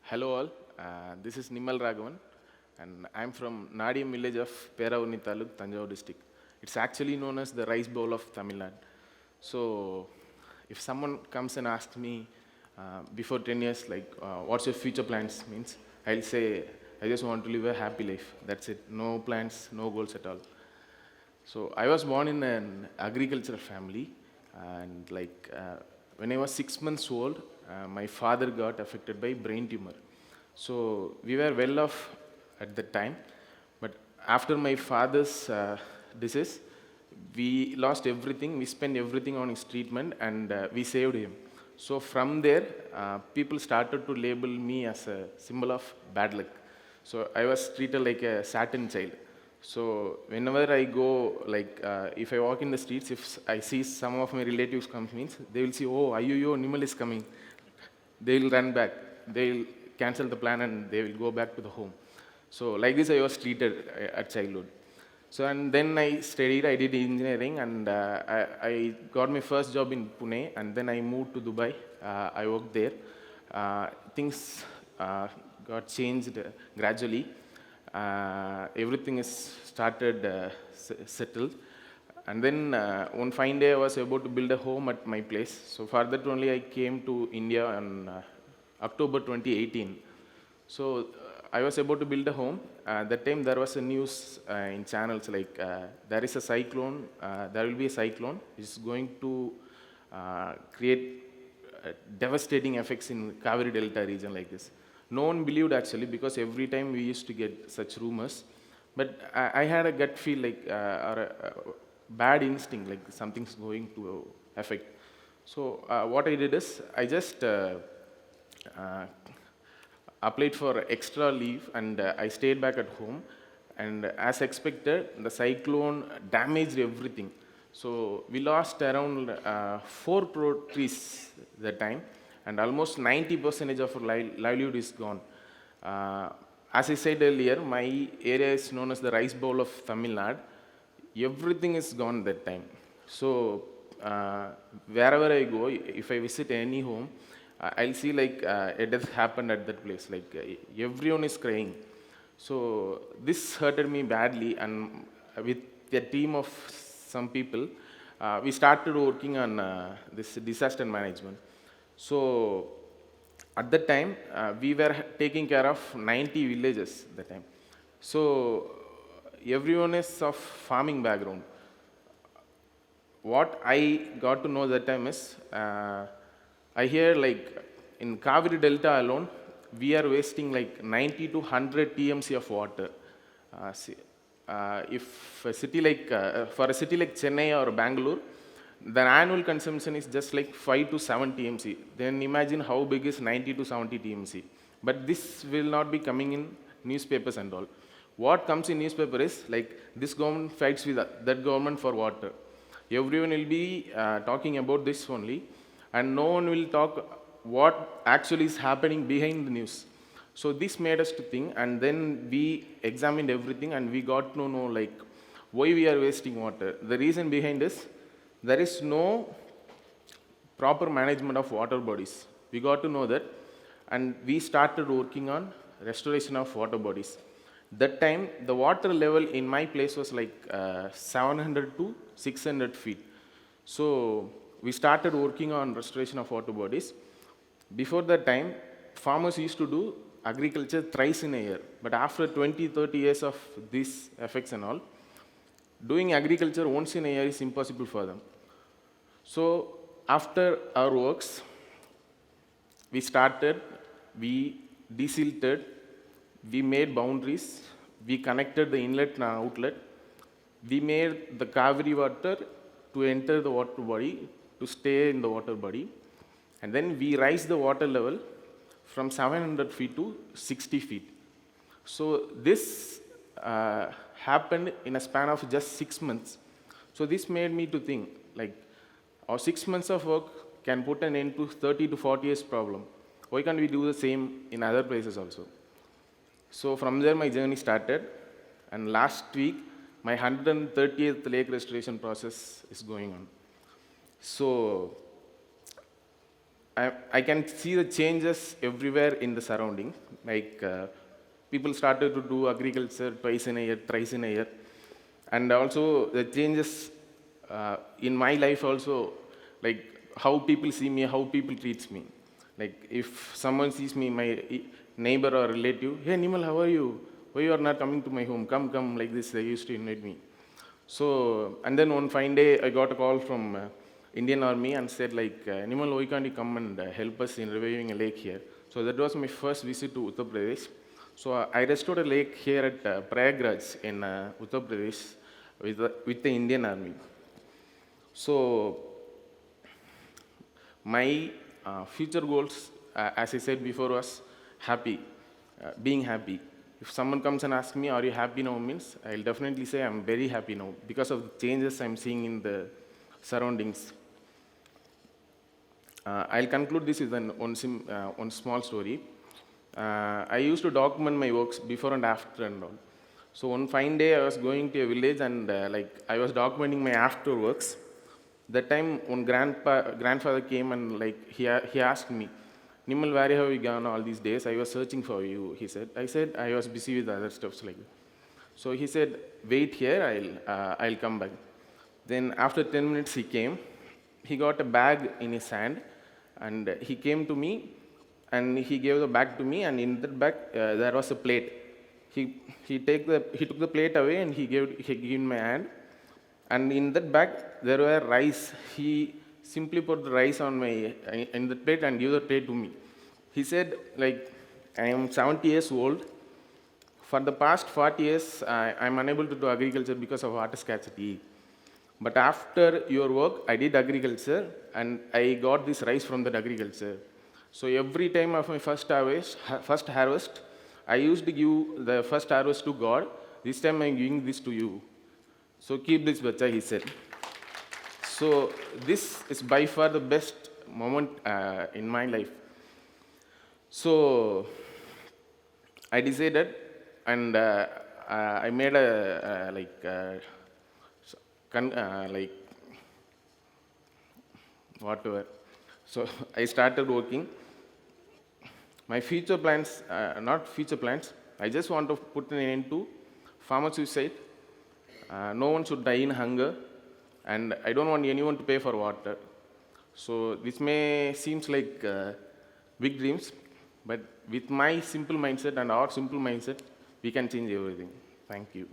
Hello all, this is Nimal Raghavan and I'm from Nadiyam village of Peravani Taluk, Tanjavur district. It's actually known as the rice bowl of Tamil Nadu. So if someone comes and asks me before 10 years, like what's your future plans means, I'll say I just want to live a happy life. That's it. No plans, no goals at all. So I was born in an agricultural family and when I was 6 months old, my father got affected by brain tumor. So we were well off at that time, but after my father's disease, we lost everything, we spent everything on his treatment and we saved him. So from there, people started to label me as a symbol of bad luck. So I was treated like a Saturn child. So whenever I go, if I walk in the streets, if I see some of my relatives come, means they will say, oh, Ayuyo, Nimal is coming. They will run back. They will cancel the plan and they will go back to the home. So like this I was treated at childhood. So and then I studied, I did engineering and I got my first job in Pune and then I moved to Dubai. I worked there. Things got changed gradually. Everything is started settled. And then one fine day I was about to build a home at my place. So for that only I came to India on October 2018. So I was about to build a home. That time there was a news in channels like there is a cyclone, there will be a cyclone which is going to create devastating effects in Kaveri Delta region like this. No one believed actually because every time we used to get such rumors. But I had a gut feel like, or a bad instinct, like something's going to affect. So what I did is, I just applied for extra leave and I stayed back at home. And as expected, the cyclone damaged everything. So we lost around 4 crore trees that time. And almost 90% of our livelihood is gone. As I said earlier, my area is known as the rice bowl of Tamil Nadu. Everything is gone that time. So wherever I go, if I visit any home, I'll see like a death happened at that place. Like everyone is crying. So this hurted me badly, and with a team of some people, we started working on this disaster management. So at that time, we were taking care of 90 villages at that time. So everyone is of farming background. What I got to know that time is, I hear like in Kaveri Delta alone, we are wasting like 90 to 100 TMC of water. If a city like, for a city like Chennai or Bangalore, the annual consumption is just like 5 to 7 TMC. Then imagine how big is 90 to 70 TMC. But this will not be coming in newspapers and all. What comes in newspaper is like this government fights with that government for water. Everyone will be talking about this only, and no one will talk what actually is happening behind the news. So this made us to think, and then we examined everything and we got to know like why we are wasting water. The reason behind is there is no proper management of water bodies. We got to know that, and we started working on restoration of water bodies. That time, the water level in my place was like 700 to 600 feet. So we started working on restoration of water bodies. Before that time, farmers used to do agriculture thrice in a year. But after 20, 30 years of these effects and all, doing agriculture once in a year is impossible for them. So after our works, we started, we desilted, we made boundaries, we connected the inlet and outlet, we made the Kaveri water to enter the water body, to stay in the water body, and then we raised the water level from 700 feet to 60 feet. So this happened in a span of just 6 months. So this made me to think, like, our 6 months of work can put an end to 30 to 40 years problem. Why can't we do the same in other places also? So from there my journey started, and last week my 130th lake restoration process is going on. So I can see the changes everywhere in the surrounding. Like people started to do agriculture twice in a year, thrice in a year. And also the changes in my life also, like how people see me, how people treats me. Like if someone sees me, my neighbor or relative, hey Nimal, how are you? Why you are not coming to my home? Come, come, like this, they used to invite me. So, and then one fine day, I got a call from Indian Army and said like, Nimal, why can't you come and help us in reviving a lake here? So that was my first visit to Uttar Pradesh. So I restored a lake here at Prayagraj in Uttar Pradesh with the Indian Army. So my future goals, as I said before, was happy, being happy. If someone comes and asks me, are you happy now, means I'll definitely say I'm very happy now because of the changes I'm seeing in the surroundings. I'll conclude this with one small story. I used to document my works before and after and all. So one fine day I was going to a village and like I was documenting my after works. That time one grandfather came and like he asked me, Nimal, where have you gone all these days? I was searching for you, he said. I said, I was busy with other stuffs like that. So he said, wait here, I'll come back. Then after 10 minutes he came. He got a bag in his hand and he came to me and he gave the bag to me, and in that bag there was a plate. He took the plate away and he gave in my hand. And in that bag there were rice. He simply put the rice on in the plate and gave the plate to me. He said, like, I am 70 years old. For the past 40 years, I'm unable to do agriculture because of water scarcity. But after your work, I did agriculture and I got this rice from that agriculture. So every time of my first harvest, I used to give the first harvest to God. This time I'm giving this to you. So keep this, bacha, he said. So this is by far the best moment in my life. So I decided, and I made whatever. So I started working. My future plans, not future plans, I just want to put an end to farmer suicide. No one should die in hunger, and I don't want anyone to pay for water. So this may seems like big dreams, but with my simple mindset and our simple mindset, we can change everything. Thank you.